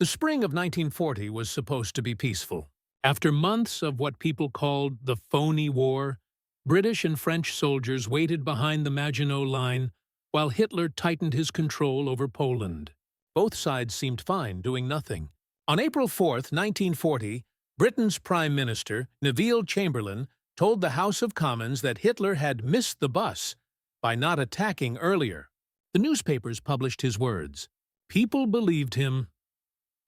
The spring of 1940 was supposed to be peaceful. After months of what people called the phony war, British and French soldiers waited behind the Maginot Line while Hitler tightened his control over Poland. Both sides seemed fine, doing nothing. On April 4th, 1940, Britain's Prime Minister, Neville Chamberlain, told the House of Commons that Hitler had missed the bus by not attacking earlier. The newspapers published his words. People believed him.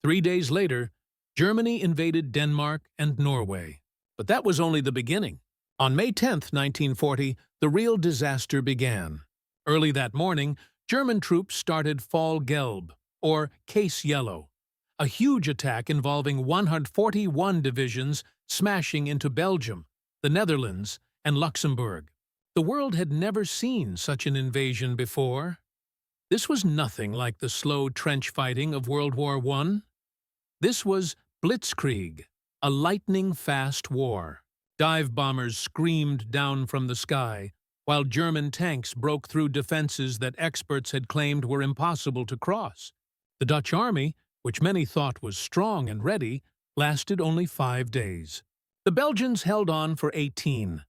3 days later, Germany invaded Denmark and Norway. But that was only the beginning. On May 10, 1940, the real disaster began. Early that morning, German troops started Fall Gelb, or Case Yellow, a huge attack involving 141 divisions smashing into Belgium, the Netherlands, and Luxembourg. The world had never seen such an invasion before. This was nothing like the slow trench fighting of World War I. This was Blitzkrieg, a lightning-fast war. Dive bombers screamed down from the sky, while German tanks broke through defenses that experts had claimed were impossible to cross. The Dutch army, which many thought was strong and ready, lasted only 5 days. The Belgians held on for 18.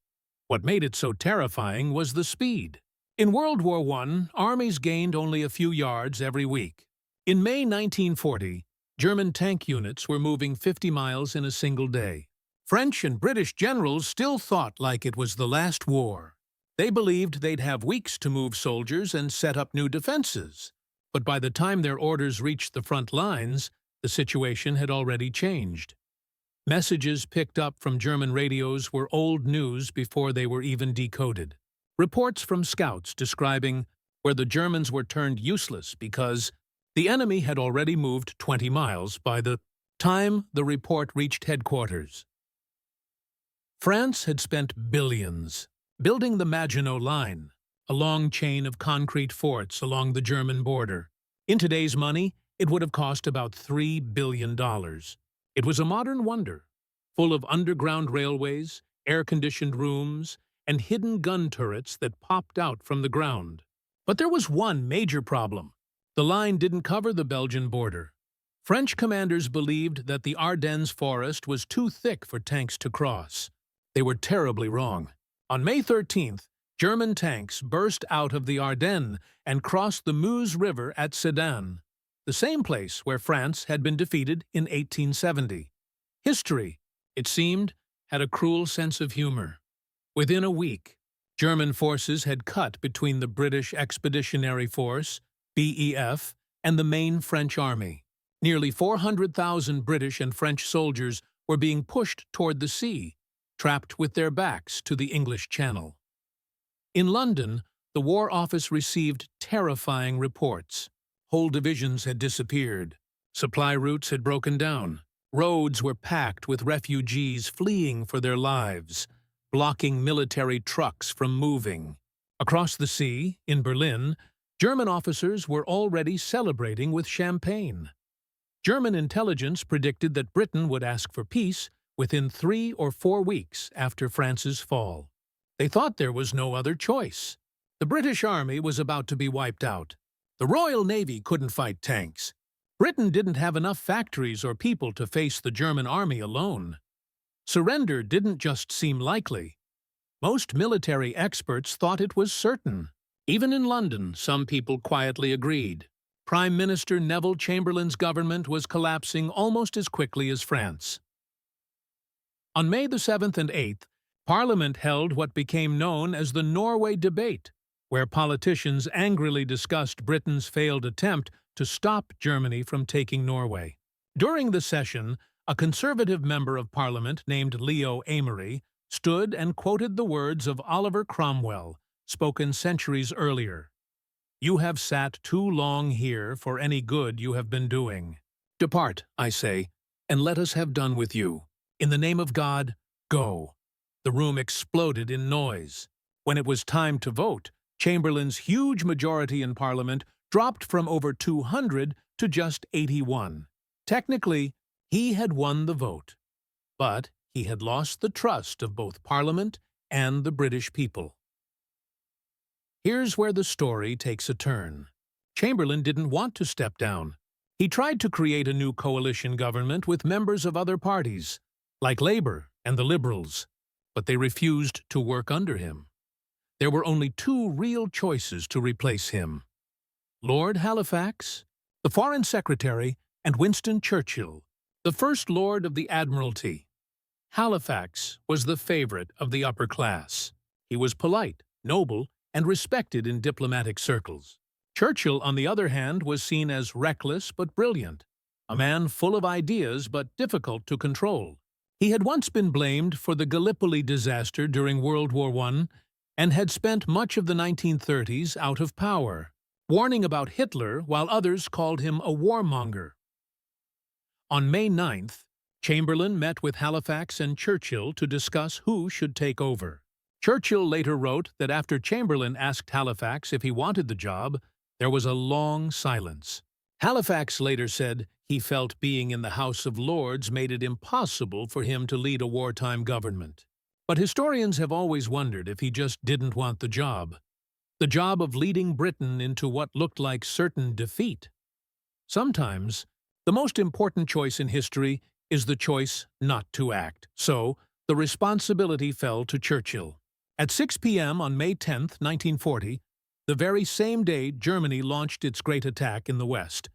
What made it so terrifying was the speed. In World War I, armies gained only a few yards every week. In May 1940, German tank units were moving 50 miles in a single day. French and British generals still thought like it was the last war. They believed they'd have weeks to move soldiers and set up new defenses. But by the time their orders reached the front lines, the situation had already changed. Messages picked up from German radios were old news before they were even decoded. Reports from scouts describing where the Germans were turned useless because the enemy had already moved 20 miles by the time the report reached headquarters. France had spent billions building the Maginot Line, a long chain of concrete forts along the German border. In today's money, it would have cost about $3 billion. It was a modern wonder, full of underground railways, air-conditioned rooms, and hidden gun turrets that popped out from the ground. But there was one major problem. The line didn't cover the Belgian border. French commanders believed that the Ardennes forest was too thick for tanks to cross. They were terribly wrong. On May 13th, German tanks burst out of the Ardennes and crossed the Meuse River at Sedan, the same place where France had been defeated in 1870. History, it seemed, had a cruel sense of humor. Within a week, German forces had cut between the British Expeditionary Force, BEF, and the main French army. Nearly 400,000 British and French soldiers were being pushed toward the sea, trapped with their backs to the English Channel. In London, the War Office received terrifying reports. Whole divisions had disappeared. Supply routes had broken down. Roads were packed with refugees fleeing for their lives, blocking military trucks from moving. Across the sea, in Berlin, German officers were already celebrating with champagne. German intelligence predicted that Britain would ask for peace within 3 or 4 weeks after France's fall. They thought there was no other choice. The British Army was about to be wiped out. The Royal Navy couldn't fight tanks. Britain didn't have enough factories or people to face the German army alone. Surrender didn't just seem likely. Most military experts thought it was certain. Even in London, some people quietly agreed. Prime Minister Neville Chamberlain's government was collapsing almost as quickly as France. On May the 7th and 8th, Parliament held what became known as the Norway Debate, where politicians angrily discussed Britain's failed attempt to stop Germany from taking Norway. During the session, a conservative member of Parliament named Leo Amery stood and quoted the words of Oliver Cromwell, spoken centuries earlier. "You have sat too long here for any good you have been doing. Depart, I say, and let us have done with you. In the name of God, go." The room exploded in noise. When it was time to vote, Chamberlain's huge majority in Parliament dropped from over 200 to just 81. Technically, he had won the vote, but he had lost the trust of both Parliament and the British people. Here's where the story takes a turn. Chamberlain didn't want to step down. He tried to create a new coalition government with members of other parties, like Labour and the Liberals, but they refused to work under him. There were only two real choices to replace him: Lord Halifax, the Foreign Secretary, and Winston Churchill, the First Lord of the Admiralty. Halifax was the favorite of the upper class. He was polite, noble, and respected in diplomatic circles. Churchill, on the other hand, was seen as reckless but brilliant, a man full of ideas but difficult to control. He had once been blamed for the Gallipoli disaster during World War I and had spent much of the 1930s out of power, warning about Hitler while others called him a warmonger. On May 9th, Chamberlain met with Halifax and Churchill to discuss who should take over. Churchill later wrote that after Chamberlain asked Halifax if he wanted the job, there was a long silence. Halifax later said he felt being in the House of Lords made it impossible for him to lead a wartime government. But historians have always wondered if he just didn't want the job of leading Britain into what looked like certain defeat. Sometimes, the most important choice in history is the choice not to act, so the responsibility fell to Churchill. At 6 p.m. on May 10, 1940, the very same day Germany launched its great attack in the West,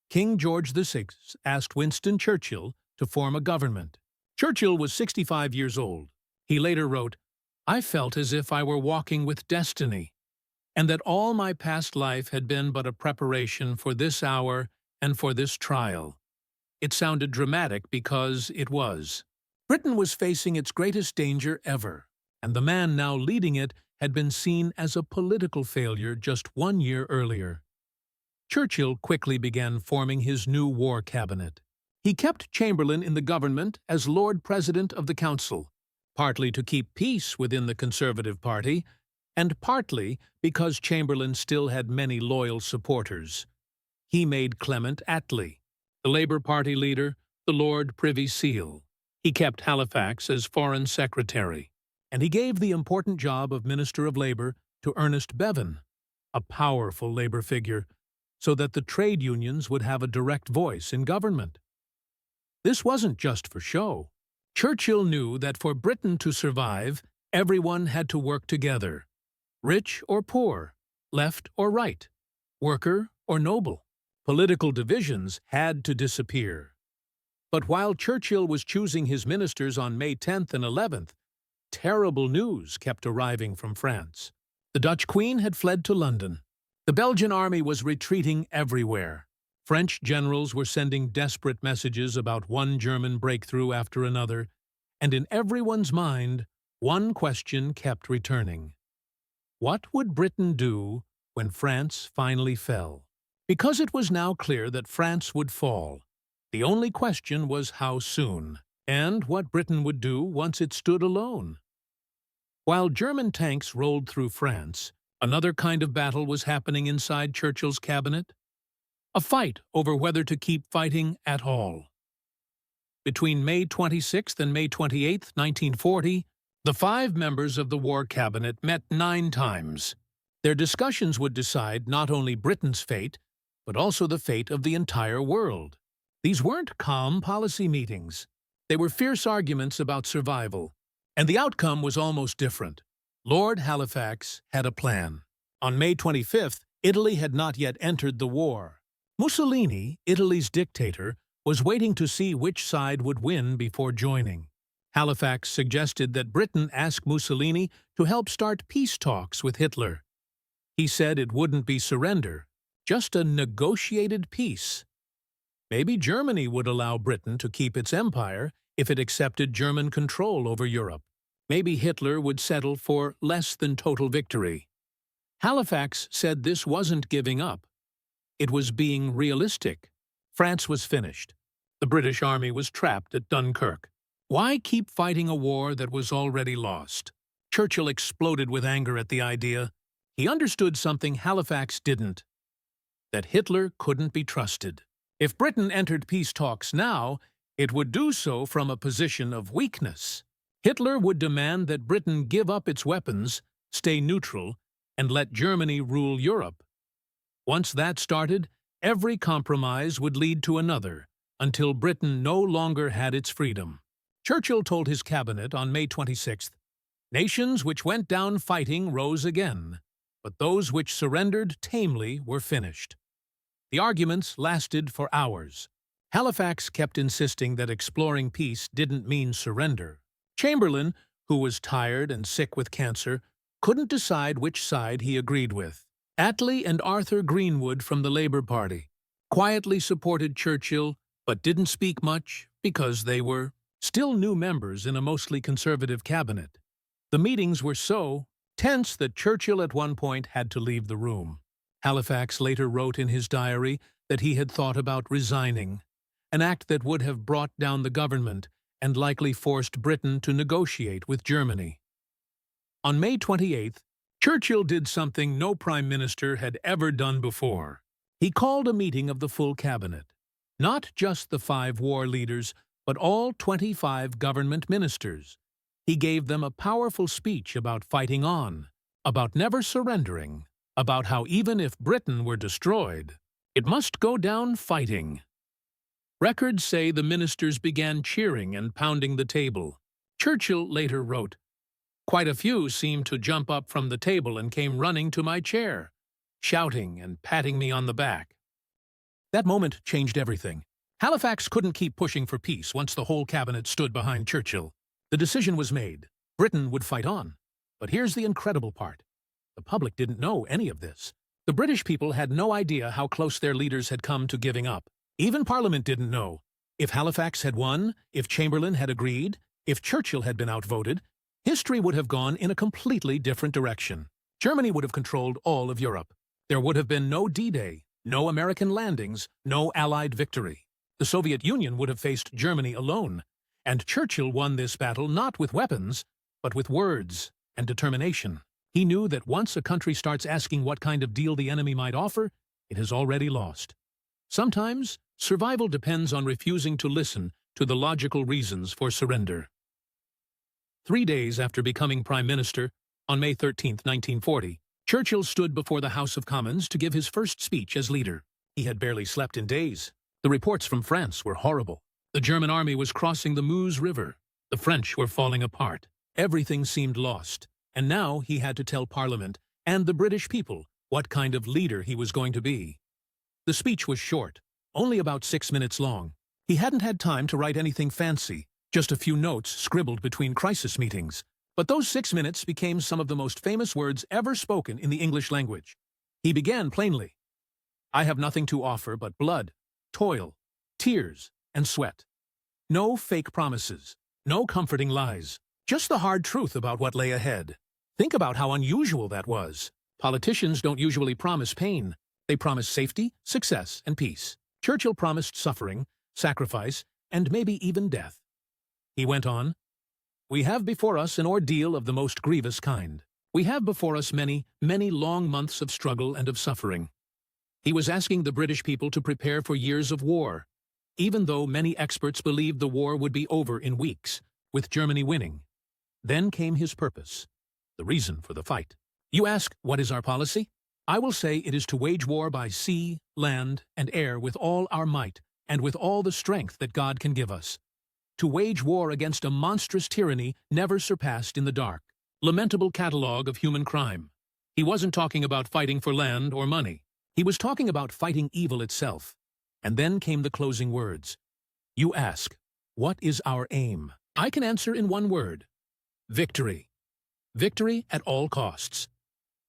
King George VI asked Winston Churchill to form a government. Churchill was 65 years old. He later wrote, "I felt as if I were walking with destiny, and that all my past life had been but a preparation for this hour and for this trial." It sounded dramatic because it was. Britain was facing its greatest danger ever, and the man now leading it had been seen as a political failure just 1 year earlier. Churchill quickly began forming his new war cabinet. He kept Chamberlain in the government as Lord President of the Council, partly to keep peace within the Conservative Party, and partly because Chamberlain still had many loyal supporters. He made Clement Attlee, the Labour Party leader, the Lord Privy Seal. He kept Halifax as Foreign Secretary, and he gave the important job of Minister of Labour to Ernest Bevin, a powerful Labour figure, so that the trade unions would have a direct voice in government. This wasn't just for show. Churchill knew that for Britain to survive, everyone had to work together, rich or poor, left or right, worker or noble. Political divisions had to disappear. But while Churchill was choosing his ministers on May 10th and 11th, terrible news kept arriving from France. The Dutch Queen had fled to London. The Belgian army was retreating everywhere. French generals were sending desperate messages about one German breakthrough after another, and in everyone's mind, one question kept returning. What would Britain do when France finally fell? Because it was now clear that France would fall, the only question was how soon, and what Britain would do once it stood alone. While German tanks rolled through France, another kind of battle was happening inside Churchill's cabinet. A fight over whether to keep fighting at all. Between May 26th and May 28th, 1940, the 5 members of the War Cabinet met 9 times. Their discussions would decide not only Britain's fate, but also the fate of the entire world. These weren't calm policy meetings. They were fierce arguments about survival. And the outcome was almost different. Lord Halifax had a plan. On May 25th, Italy had not yet entered the war. Mussolini, Italy's dictator, was waiting to see which side would win before joining. Halifax suggested that Britain ask Mussolini to help start peace talks with Hitler. He said it wouldn't be surrender, just a negotiated peace. Maybe Germany would allow Britain to keep its empire if it accepted German control over Europe. Maybe Hitler would settle for less than total victory. Halifax said this wasn't giving up. It was being realistic. France was finished. The British army was trapped at Dunkirk. Why keep fighting a war that was already lost? Churchill exploded with anger at the idea. He understood something Halifax didn't: that Hitler couldn't be trusted. If Britain entered peace talks now, it would do so from a position of weakness. Hitler would demand that Britain give up its weapons, stay neutral, and let Germany rule Europe. Once that started, Every compromise would lead to another, until Britain no longer had its freedom. Churchill told his cabinet on May 26th, "Nations which went down fighting rose again, but those which surrendered tamely were finished." The arguments lasted for hours. Halifax kept insisting that exploring peace didn't mean surrender. Chamberlain, who was tired and sick with cancer, couldn't decide which side he agreed with. Attlee and Arthur Greenwood from the Labour Party quietly supported Churchill, but didn't speak much because they were still new members in a mostly conservative cabinet. The meetings were so tense that Churchill at one point had to leave the room. Halifax later wrote in his diary that he had thought about resigning, an act that would have brought down the government and likely forced Britain to negotiate with Germany. On May 28th, Churchill did something no prime minister had ever done before. He called a meeting of the full cabinet. Not just the 5 war leaders, but all 25 government ministers. He gave them a powerful speech about fighting on, about never surrendering, about how even if Britain were destroyed, it must go down fighting. Records say the ministers began cheering and pounding the table. Churchill later wrote, "Quite a few seemed to jump up from the table and came running to my chair, shouting and patting me on the back." That moment changed everything. Halifax couldn't keep pushing for peace once the whole cabinet stood behind Churchill. The decision was made. Britain would fight on. But here's the incredible part. The public didn't know any of this. The British people had no idea how close their leaders had come to giving up. Even Parliament didn't know. If Halifax had won, if Chamberlain had agreed, if Churchill had been outvoted, history would have gone in a completely different direction. Germany would have controlled all of Europe. There would have been no D-Day, no American landings, no Allied victory. The Soviet Union would have faced Germany alone. And Churchill won this battle not with weapons, but with words and determination. He knew that once a country starts asking what kind of deal the enemy might offer, it has already lost. Sometimes, survival depends on refusing to listen to the logical reasons for surrender. 3 days after becoming Prime Minister, on May 13, 1940, Churchill stood before the House of Commons to give his first speech as leader. He had barely slept in days. The reports from France were horrible. The German army was crossing the Meuse River. The French were falling apart. Everything seemed lost. And now he had to tell Parliament and the British people what kind of leader he was going to be. The speech was short, only about 6 minutes long. He hadn't had time to write anything fancy, just a few notes scribbled between crisis meetings. But those 6 minutes became some of the most famous words ever spoken in the English language. He began plainly, "I have nothing to offer but blood, toil, tears, and sweat. No fake promises, no comforting lies, just the hard truth about what lay ahead." Think about how unusual that was. Politicians don't usually promise pain. They promise safety, success, and peace. Churchill promised suffering, sacrifice, and maybe even death. He went on, "We have before us an ordeal of the most grievous kind. We have before us many, many long months of struggle and of suffering." He was asking the British people to prepare for years of war, even though many experts believed the war would be over in weeks, with Germany winning. Then came his purpose, the reason for the fight. You ask, what is our policy? I will say it is to wage war by sea, land, and air with all our might, and with all the strength that God can give us. To wage war against a monstrous tyranny never surpassed in the dark, lamentable catalogue of human crime. He wasn't talking about fighting for land or money. He was talking about fighting evil itself. And then came the closing words. You ask, what is our aim? I can answer in one word. Victory. Victory at all costs.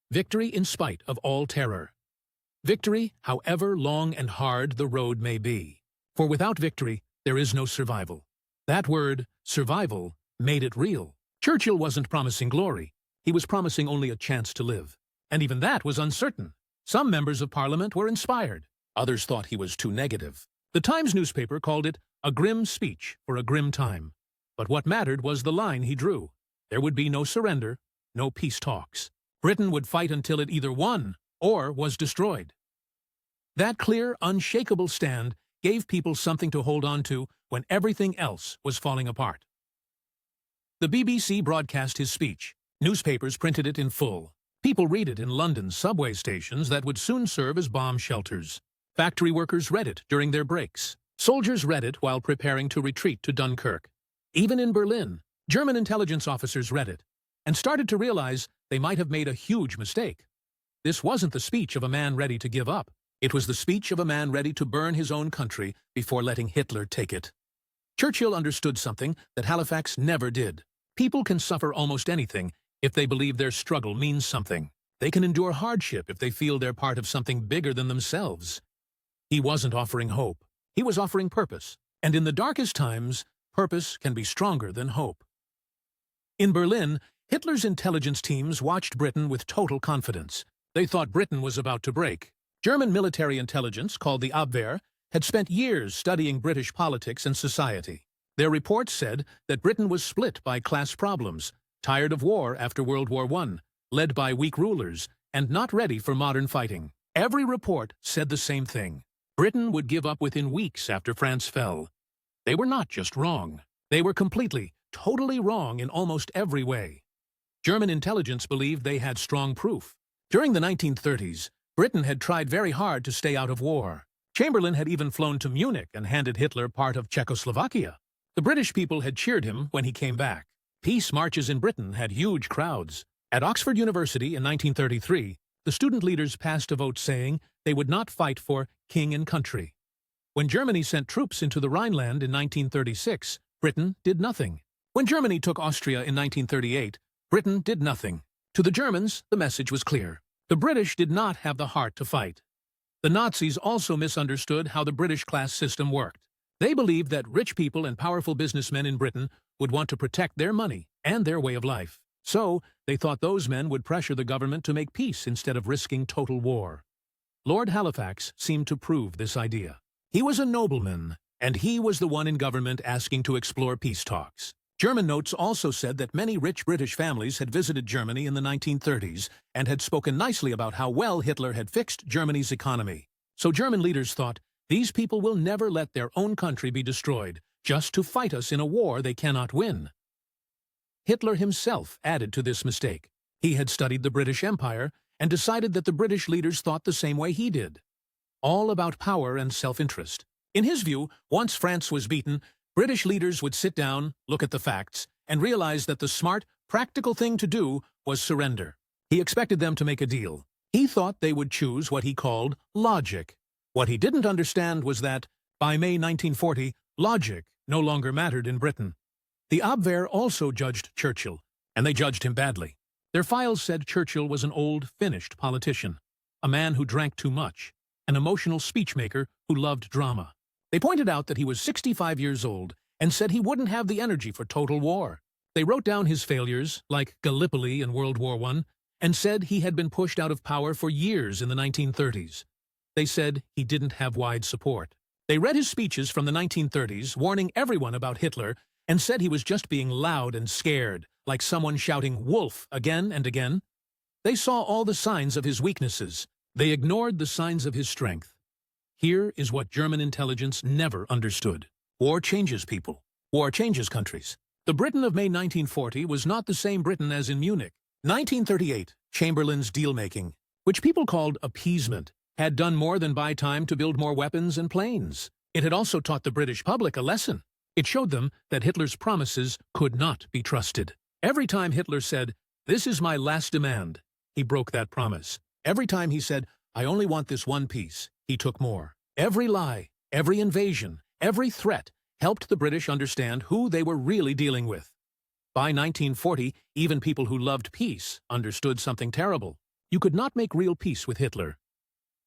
Victory in spite of all terror. Victory, however long and hard the road may be. For without victory, there is no survival. That word, survival, made it real. Churchill wasn't promising glory. He was promising only a chance to live. And even that was uncertain. Some members of Parliament were inspired. Others thought he was too negative. The Times newspaper called it a grim speech for a grim time. But what mattered was the line he drew. There would be no surrender, no peace talks. Britain would fight until it either won or was destroyed. That clear, unshakable stand gave people something to hold on to when everything else was falling apart. The BBC broadcast his speech. Newspapers printed it in full. People read it in London's subway stations that would soon serve as bomb shelters. Factory workers read it during their breaks. Soldiers read it while preparing to retreat to Dunkirk. Even in Berlin, German intelligence officers read it and started to realize they might have made a huge mistake. This wasn't the speech of a man ready to give up. It was the speech of a man ready to burn his own country before letting Hitler take it. Churchill understood something that Halifax never did. People can suffer almost anything if they believe their struggle means something. They can endure hardship if they feel they're part of something bigger than themselves. He wasn't offering hope. He was offering purpose. And in the darkest times, purpose can be stronger than hope. In Berlin, Hitler's intelligence teams watched Britain with total confidence. They thought Britain was about to break. German military intelligence, called the Abwehr, had spent years studying British politics and society. Their reports said that Britain was split by class problems, tired of war after World War I, led by weak rulers, and not ready for modern fighting. Every report said the same thing. Britain would give up within weeks after France fell. They were not just wrong. They were completely, totally wrong in almost every way. German intelligence believed they had strong proof. During the 1930s, Britain had tried very hard to stay out of war. Chamberlain had even flown to Munich and handed Hitler part of Czechoslovakia. The British people had cheered him when he came back. Peace marches in Britain had huge crowds. At Oxford University in 1933, the student leaders passed a vote saying they would not fight for king and country. When Germany sent troops into the Rhineland in 1936, Britain did nothing. When Germany took Austria in 1938, Britain did nothing. To the Germans, the message was clear. The British did not have the heart to fight. The Nazis also misunderstood how the British class system worked. They believed that rich people and powerful businessmen in Britain would want to protect their money and their way of life. So, they thought those men would pressure the government to make peace instead of risking total war. Lord Halifax seemed to prove this idea. He was a nobleman, and he was the one in government asking to explore peace talks. German notes also said that many rich British families had visited Germany in the 1930s and had spoken nicely about how well Hitler had fixed Germany's economy. So German leaders thought, these people will never let their own country be destroyed, just to fight us in a war they cannot win. Hitler himself added to this mistake. He had studied the British Empire and decided that the British leaders thought the same way he did. All about power and self-interest. In his view, once France was beaten, British leaders would sit down, look at the facts, and realize that the smart, practical thing to do was surrender. He expected them to make a deal. He thought they would choose what he called logic. What he didn't understand was that, by May 1940, logic no longer mattered in Britain. The Abwehr also judged Churchill, and they judged him badly. Their files said Churchill was an old, finished politician, a man who drank too much, an emotional speechmaker who loved drama. They pointed out that he was 65 years old and said he wouldn't have the energy for total war. They wrote down his failures, like Gallipoli in World War I, and said he had been pushed out of power for years in the 1930s. They said he didn't have wide support. They read his speeches from the 1930s, warning everyone about Hitler, and said he was just being loud and scared, like someone shouting "Wolf" again and again. They saw all the signs of his weaknesses. They ignored the signs of his strength. Here is what German intelligence never understood. War changes people. War changes countries. The Britain of May 1940 was not the same Britain as in Munich. 1938, Chamberlain's deal-making, which people called appeasement, had done more than buy time to build more weapons and planes. It had also taught the British public a lesson. It showed them that Hitler's promises could not be trusted. Every time Hitler said, "This is my last demand," he broke that promise. Every time he said, "I only want this one piece," he took more. Every lie, every invasion, every threat helped the British understand who they were really dealing with. By 1940, even people who loved peace understood something terrible. You could not make real peace with Hitler.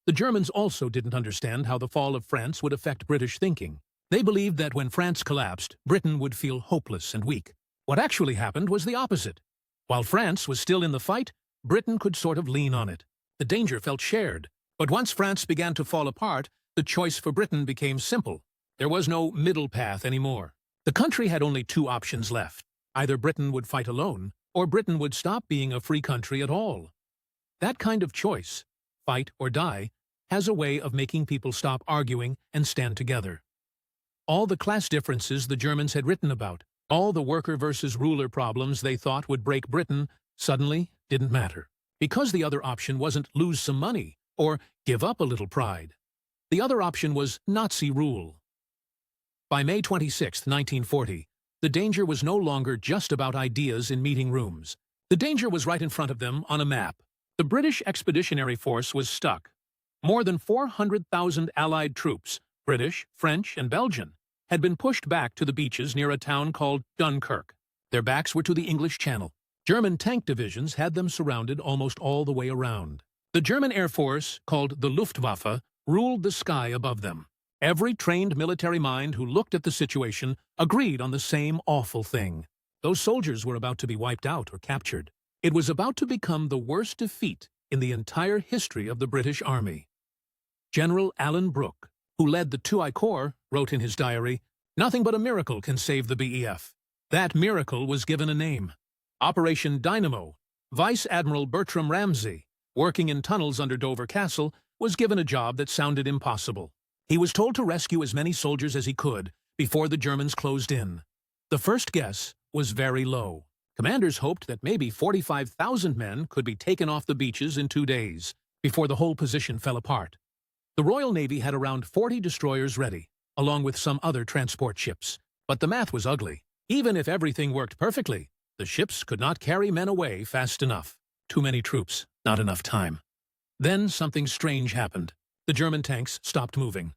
The Germans also didn't understand how the fall of France would affect British thinking. They believed that when France collapsed, Britain would feel hopeless and weak. What actually happened was the opposite. While France was still in the fight, Britain could sort of lean on it. The danger felt shared. But once France began to fall apart, the choice for Britain became simple. There was no middle path anymore. The country had only two options left. Either Britain would fight alone, or Britain would stop being a free country at all. That kind of choice, fight or die, has a way of making people stop arguing and stand together. All the class differences the Germans had written about, all the worker versus ruler problems they thought would break Britain, suddenly didn't matter. Because the other option wasn't lose some money or give up a little pride. The other option was Nazi rule. By May 26, 1940, the danger was no longer just about ideas in meeting rooms. The danger was right in front of them on a map. The British Expeditionary Force was stuck. More than 400,000 Allied troops, British, French, and Belgian, had been pushed back to the beaches near a town called Dunkirk. Their backs were to the English Channel. German tank divisions had them surrounded almost all the way around. The German Air Force, called the Luftwaffe, ruled the sky above them. Every trained military mind who looked at the situation agreed on the same awful thing. Those soldiers were about to be wiped out or captured. It was about to become the worst defeat in the entire history of the British Army. General Alan Brooke, who led the 2I Corps, wrote in his diary, "Nothing but a miracle can save the BEF." That miracle was given a name. Operation Dynamo. Vice Admiral Bertram Ramsay, working in tunnels under Dover Castle, was given a job that sounded impossible. He was told to rescue as many soldiers as he could before the Germans closed in. The first guess was very low. Commanders hoped that maybe 45,000 men could be taken off the beaches in 2 days, before the whole position fell apart. The Royal Navy had around 40 destroyers ready, along with some other transport ships. But the math was ugly. Even if everything worked perfectly, the ships could not carry men away fast enough. Too many troops, not enough time. Then something strange happened. The German tanks stopped moving.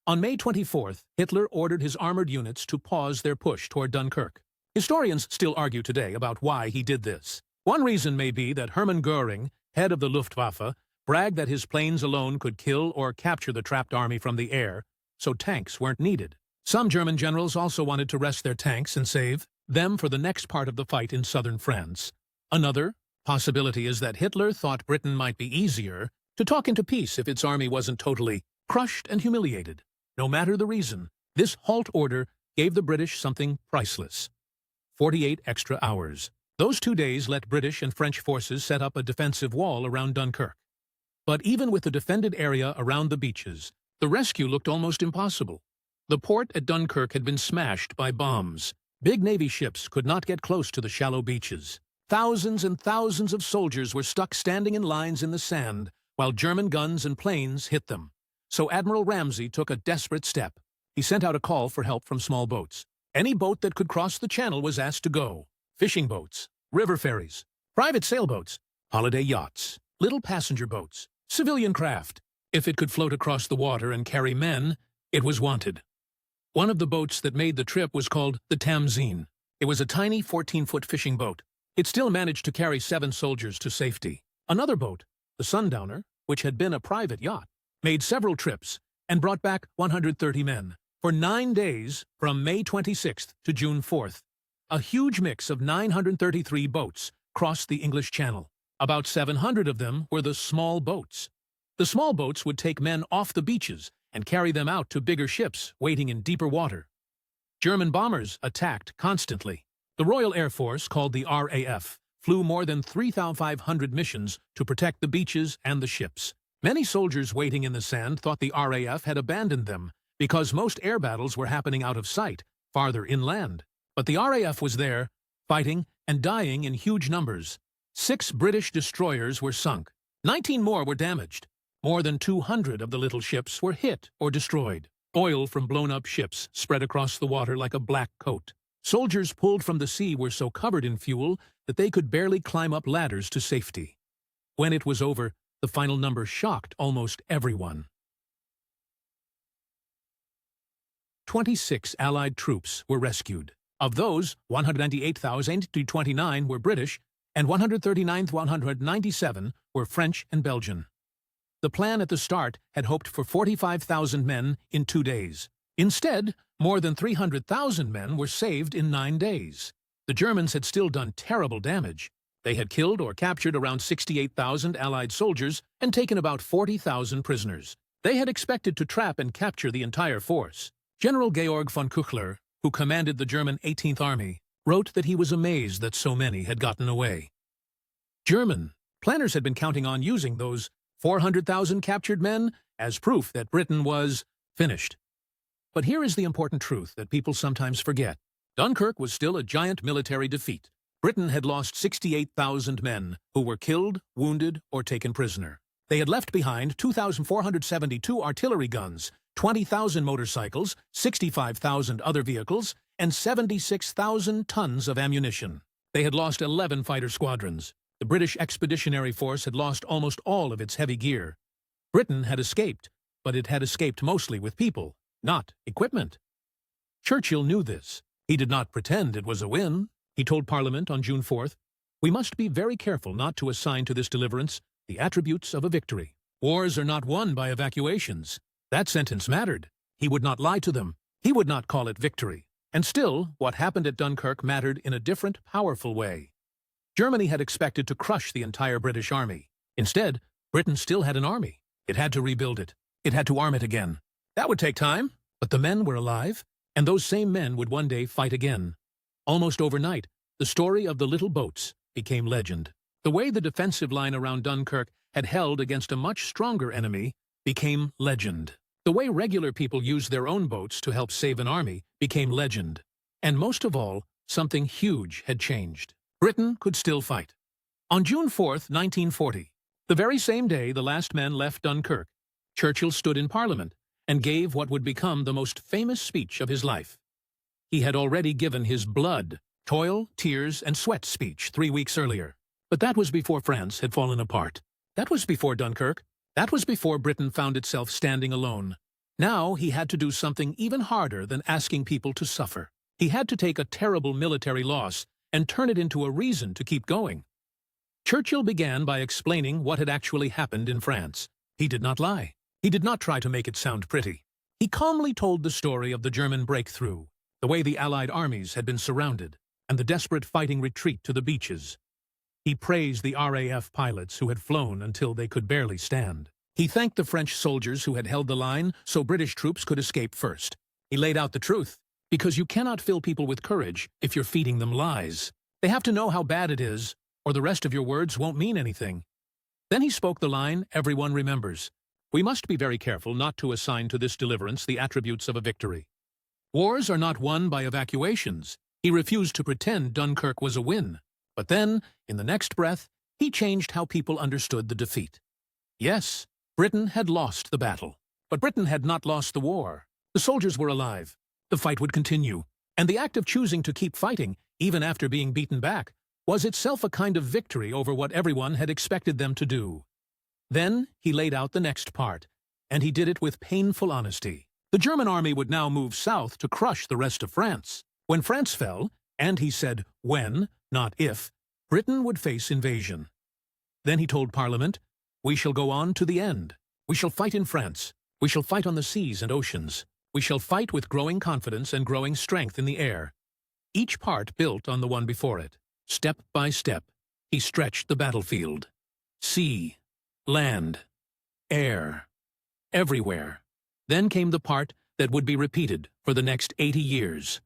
On May 24th, Hitler ordered his armored units to pause their push toward Dunkirk. Historians still argue today about why he did this. One reason may be that Hermann Göring, head of the Luftwaffe, bragged that his planes alone could kill or capture the trapped army from the air, so tanks weren't needed. Some German generals also wanted to rest their tanks and save them for the next part of the fight in southern France. Another possibility is that Hitler thought Britain might be easier to talk into peace if its army wasn't totally crushed and humiliated. No matter the reason, this halt order gave the British something priceless: 48 extra hours. Those 2 days let British and French forces set up a defensive wall around Dunkirk. But even with the defended area around the beaches, the rescue looked almost impossible. The port at Dunkirk had been smashed by bombs. Big Navy ships could not get close to the shallow beaches. Thousands and thousands of soldiers were stuck standing in lines in the sand while German guns and planes hit them. So Admiral Ramsay took a desperate step. He sent out a call for help from small boats. Any boat that could cross the channel was asked to go. Fishing boats, river ferries, private sailboats, holiday yachts, little passenger boats, civilian craft. If it could float across the water and carry men, it was wanted. One of the boats that made the trip was called the Tamzine. It was a tiny 14-foot fishing boat. It still managed to carry 7 soldiers to safety. Another boat, the Sundowner, which had been a private yacht, made several trips and brought back 130 men. For 9 days, from May 26th to June 4th, a huge mix of 933 boats crossed the English Channel. About 700 of them were the small boats. The small boats would take men off the beaches and carry them out to bigger ships waiting in deeper water. German bombers attacked constantly. The Royal Air Force, called the RAF, flew more than 3,500 missions to protect the beaches and the ships. Many soldiers waiting in the sand thought the RAF had abandoned them because most air battles were happening out of sight, farther inland. But the RAF was there, fighting and dying in huge numbers. 6 British destroyers were sunk. 19 more were damaged. More than 200 of the little ships were hit or destroyed. Oil from blown-up ships spread across the water like a black coat. Soldiers pulled from the sea were so covered in fuel that they could barely climb up ladders to safety. When it was over, the final number shocked almost everyone. 26 Allied troops were rescued. Of those, 198,029 were British, and 139,197 were French and Belgian. The plan at the start had hoped for 45,000 men in 2 days. Instead, more than 300,000 men were saved in 9 days. The Germans had still done terrible damage. They had killed or captured around 68,000 Allied soldiers and taken about 40,000 prisoners. They had expected to trap and capture the entire force. General Georg von Küchler, who commanded the German 18th Army, wrote that he was amazed that so many had gotten away. German planners had been counting on using those 400,000 captured men as proof that Britain was finished. But here is the important truth that people sometimes forget. Dunkirk was still a giant military defeat. Britain had lost 68,000 men who were killed, wounded, or taken prisoner. They had left behind 2,472 artillery guns, 20,000 motorcycles, 65,000 other vehicles, and 76,000 tons of ammunition. They had lost 11 fighter squadrons. The British Expeditionary Force had lost almost all of its heavy gear. Britain had escaped, but it had escaped mostly with people, not equipment. Churchill knew this. He did not pretend it was a win. He told Parliament on June 4th, "We must be very careful not to assign to this deliverance the attributes of a victory. Wars are not won by evacuations." That sentence mattered. He would not lie to them. He would not call it victory. And still, what happened at Dunkirk mattered in a different, powerful way. Germany had expected to crush the entire British army. Instead, Britain still had an army. It had to rebuild it. It had to arm it again. That would take time, but the men were alive, and those same men would one day fight again. Almost overnight, the story of the little boats became legend. The way the defensive line around Dunkirk had held against a much stronger enemy became legend. The way regular people used their own boats to help save an army became legend. And most of all, something huge had changed. Britain could still fight. On June 4th, 1940, the very same day the last men left Dunkirk, Churchill stood in Parliament and gave what would become the most famous speech of his life. He had already given his blood, toil, tears, and sweat speech 3 weeks earlier. But that was before France had fallen apart. That was before Dunkirk. That was before Britain found itself standing alone. Now he had to do something even harder than asking people to suffer. He had to take a terrible military loss and turn it into a reason to keep going. Churchill began by explaining what had actually happened in France. He did not lie. He did not try to make it sound pretty. He calmly told the story of the German breakthrough, the way the Allied armies had been surrounded, and the desperate fighting retreat to the beaches. He praised the RAF pilots who had flown until they could barely stand. He thanked the French soldiers who had held the line so British troops could escape first. He laid out the truth, because you cannot fill people with courage if you're feeding them lies. They have to know how bad it is, or the rest of your words won't mean anything. Then he spoke the line everyone remembers. We must be very careful not to assign to this deliverance the attributes of a victory. Wars are not won by evacuations. He refused to pretend Dunkirk was a win. But then, in the next breath, he changed how people understood the defeat. Yes, Britain had lost the battle. But Britain had not lost the war. The soldiers were alive. The fight would continue. And the act of choosing to keep fighting, even after being beaten back, was itself a kind of victory over what everyone had expected them to do. Then he laid out the next part, and he did it with painful honesty. The German army would now move south to crush the rest of France. When France fell, and he said when, not if, Britain would face invasion. Then he told Parliament, "We shall go on to the end. We shall fight in France. We shall fight on the seas and oceans. We shall fight with growing confidence and growing strength in the air." Each part built on the one before it. Step by step, he stretched the battlefield. Sea, land, air, everywhere. Then came the part that would be repeated for the next 80 years.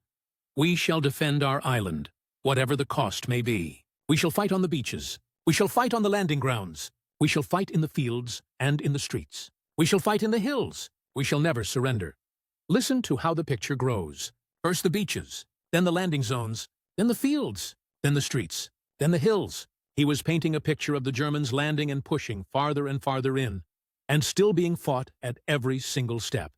We shall defend our island, whatever the cost may be. We shall fight on the beaches. We shall fight on the landing grounds. We shall fight in the fields and in the streets. We shall fight in the hills. We shall never surrender. Listen to how the picture grows. First the beaches, then the landing zones, then the fields, then the streets, then the hills. He was painting a picture of the Germans landing and pushing farther and farther in, and still being fought at every single step.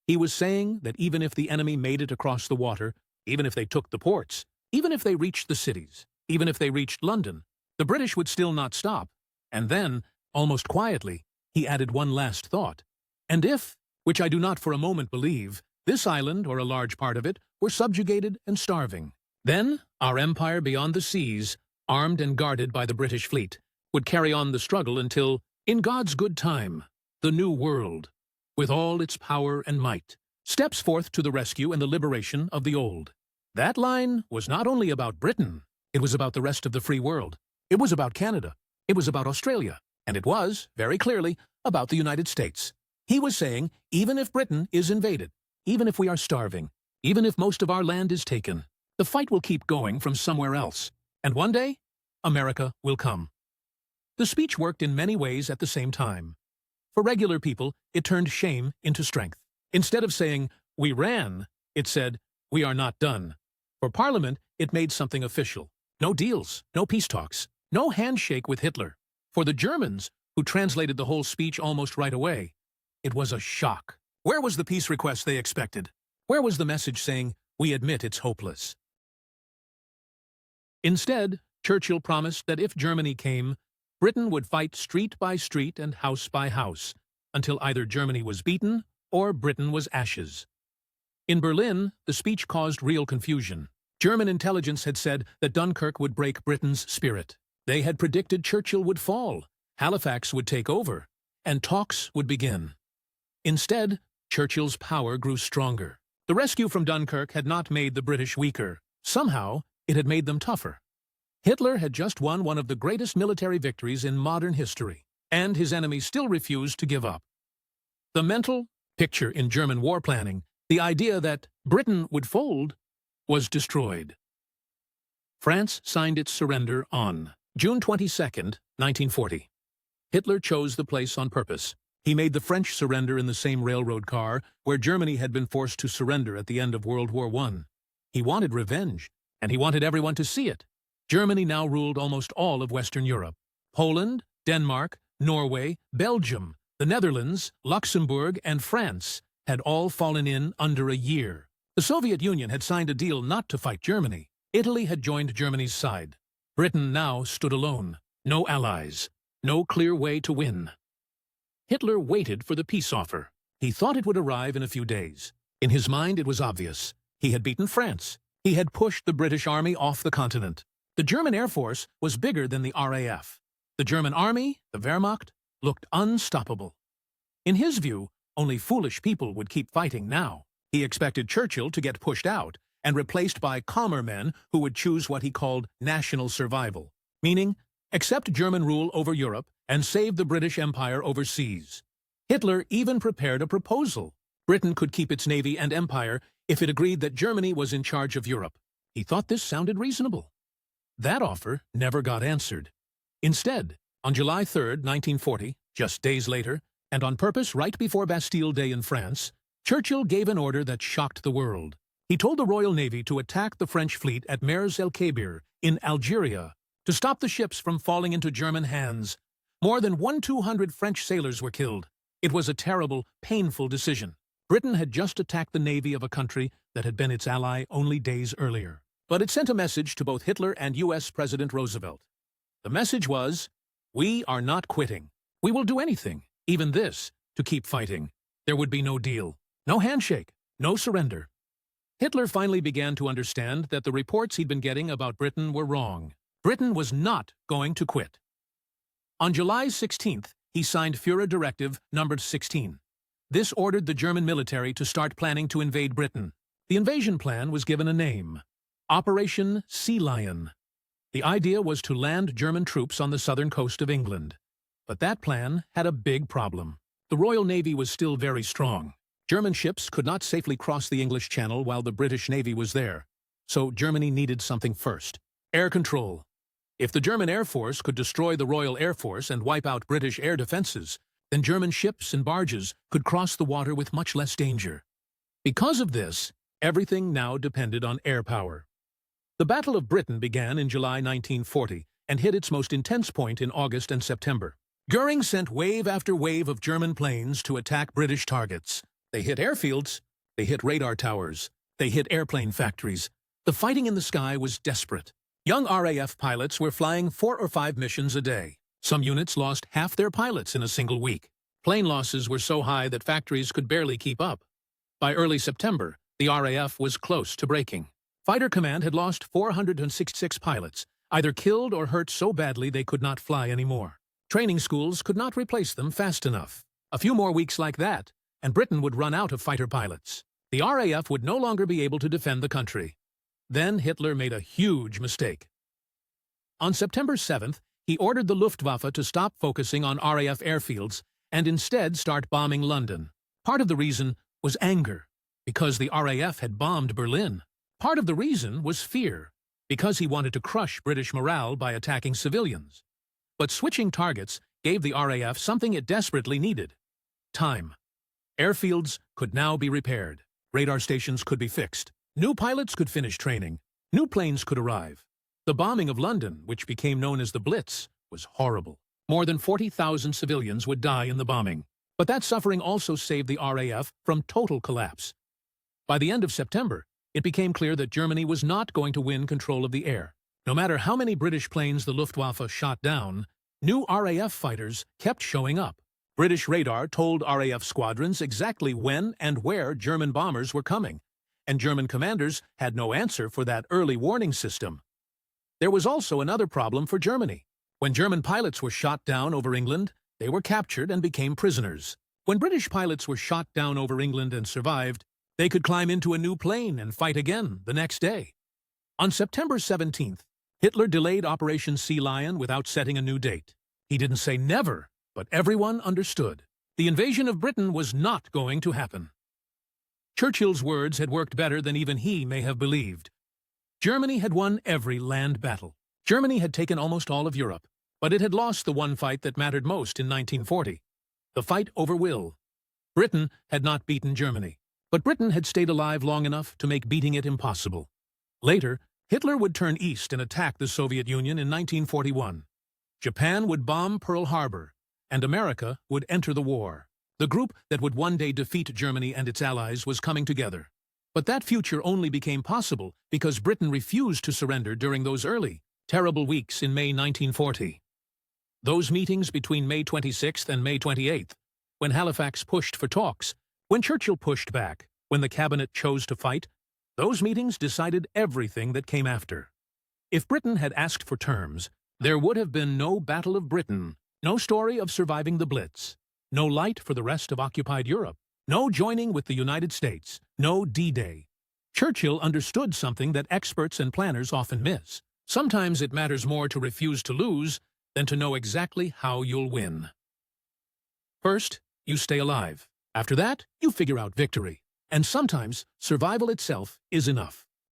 He was saying that even if the enemy made it across the water, even if they took the ports, even if they reached the cities, even if they reached London, the British would still not stop. And then, almost quietly, he added one last thought. And if, which I do not for a moment believe, this island, or a large part of it, were subjugated and starving, then our empire beyond the seas, armed and guarded by the British fleet, would carry on the struggle until, in God's good time, the new world, with all its power and might, steps forth to the rescue and the liberation of the old. That line was not only about Britain, it was about the rest of the free world. It was about Canada. It was about Australia. And it was, very clearly, about the United States. He was saying, even if Britain is invaded, even if we are starving, even if most of our land is taken, the fight will keep going from somewhere else. And one day, America will come. The speech worked in many ways at the same time. For regular people, it turned shame into strength. Instead of saying, we ran, it said, we are not done. For Parliament, it made something official. No deals, no peace talks, no handshake with Hitler. For the Germans, who translated the whole speech almost right away. It was a shock. Where was the peace request they expected? Where was the message saying, "We admit it's hopeless"? Instead, Churchill promised that if Germany came, Britain would fight street by street and house by house, until either Germany was beaten or Britain was ashes. In Berlin, the speech caused real confusion. German intelligence had said that Dunkirk would break Britain's spirit. They had predicted Churchill would fall, Halifax would take over, and talks would begin. Instead, Churchill's power grew stronger. The rescue from Dunkirk had not made the British weaker. Somehow, it had made them tougher. Hitler had just won one of the greatest military victories in modern history, and his enemies still refused to give up. The mental picture in German war planning, the idea that Britain would fold, was destroyed. France signed its surrender on June 22, 1940. Hitler chose the place on purpose. He made the French surrender in the same railroad car where Germany had been forced to surrender at the end of World War I. He wanted revenge, and he wanted everyone to see it. Germany now ruled almost all of Western Europe. Poland, Denmark, Norway, Belgium, the Netherlands, Luxembourg, and France had all fallen in under a year. The Soviet Union had signed a deal not to fight Germany. Italy had joined Germany's side. Britain now stood alone. No allies. No clear way to win. Hitler waited for the peace offer. He thought it would arrive in a few days. In his mind, it was obvious. He had beaten France. He had pushed the British army off the continent. The German Air Force was bigger than the RAF. The German army, the Wehrmacht, looked unstoppable. In his view, only foolish people would keep fighting now. He expected Churchill to get pushed out and replaced by calmer men who would choose what he called national survival, meaning accept German rule over Europe and save the British Empire overseas. Hitler even prepared a proposal. Britain could keep its navy and empire if it agreed that Germany was in charge of Europe. He thought this sounded reasonable. That offer never got answered. Instead, on July 3, 1940, just days later, and on purpose right before Bastille Day in France, Churchill gave an order that shocked the world. He told the Royal Navy to attack the French fleet at Mers el-Kebir in Algeria to stop the ships from falling into German hands. More than 200 French sailors were killed. It was a terrible, painful decision. Britain had just attacked the navy of a country that had been its ally only days earlier. But it sent a message to both Hitler and U.S. President Roosevelt. The message was, "We are not quitting. We will do anything, even this, to keep fighting." There would be no deal, no handshake, no surrender. Hitler finally began to understand that the reports he'd been getting about Britain were wrong. Britain was not going to quit. On July 16th, he signed Führer Directive numbered 16. This ordered the German military to start planning to invade Britain. The invasion plan was given a name: Operation Sea Lion. The idea was to land German troops on the southern coast of England. But that plan had a big problem. The Royal Navy was still very strong. German ships could not safely cross the English Channel while the British Navy was there. So Germany needed something first: air control. If the German Air Force could destroy the Royal Air Force and wipe out British air defenses, then German ships and barges could cross the water with much less danger. Because of this, everything now depended on air power. The Battle of Britain began in July 1940 and hit its most intense point in August and September. Goering sent wave after wave of German planes to attack British targets. They hit airfields, they hit radar towers, they hit airplane factories. The fighting in the sky was desperate. Young RAF pilots were flying 4 or 5 missions a day. Some units lost half their pilots in a single week. Plane losses were so high that factories could barely keep up. By early September, the RAF was close to breaking. Fighter Command had lost 466 pilots, either killed or hurt so badly they could not fly anymore. Training schools could not replace them fast enough. A few more weeks like that, and Britain would run out of fighter pilots. The RAF would no longer be able to defend the country. Then Hitler made a huge mistake. On September 7th, he ordered the Luftwaffe to stop focusing on RAF airfields and instead start bombing London. Part of the reason was anger, because the RAF had bombed Berlin. Part of the reason was fear, because he wanted to crush British morale by attacking civilians. But switching targets gave the RAF something it desperately needed: time. Airfields could now be repaired. Radar stations could be fixed. New pilots could finish training. New planes could arrive. The bombing of London, which became known as the Blitz, was horrible. More than 40,000 civilians would die in the bombing. But that suffering also saved the RAF from total collapse. By the end of September, it became clear that Germany was not going to win control of the air. No matter how many British planes the Luftwaffe shot down, new RAF fighters kept showing up. British radar told RAF squadrons exactly when and where German bombers were coming, and German commanders had no answer for that early warning system. There was also another problem for Germany. When German pilots were shot down over England, they were captured and became prisoners. When British pilots were shot down over England and survived, they could climb into a new plane and fight again the next day. On September 17th, Hitler delayed Operation Sea Lion without setting a new date. He didn't say never, but everyone understood. The invasion of Britain was not going to happen. Churchill's words had worked better than even he may have believed. Germany had won every land battle. Germany had taken almost all of Europe, but it had lost the one fight that mattered most in 1940, the fight over will. Britain had not beaten Germany, but Britain had stayed alive long enough to make beating it impossible. Later, Hitler would turn east and attack the Soviet Union in 1941. Japan would bomb Pearl Harbor, and America would enter the war. The group that would one day defeat Germany and its allies was coming together. But that future only became possible because Britain refused to surrender during those early, terrible weeks in May 1940. Those meetings between May 26th and May 28th, when Halifax pushed for talks, when Churchill pushed back, when the cabinet chose to fight, those meetings decided everything that came after. If Britain had asked for terms, there would have been no Battle of Britain, no story of surviving the Blitz, no light for the rest of occupied Europe, no joining with the United States, no D-Day. Churchill understood something that experts and planners often miss. Sometimes it matters more to refuse to lose than to know exactly how you'll win. First, you stay alive. After that, you figure out victory. And sometimes, survival itself is enough.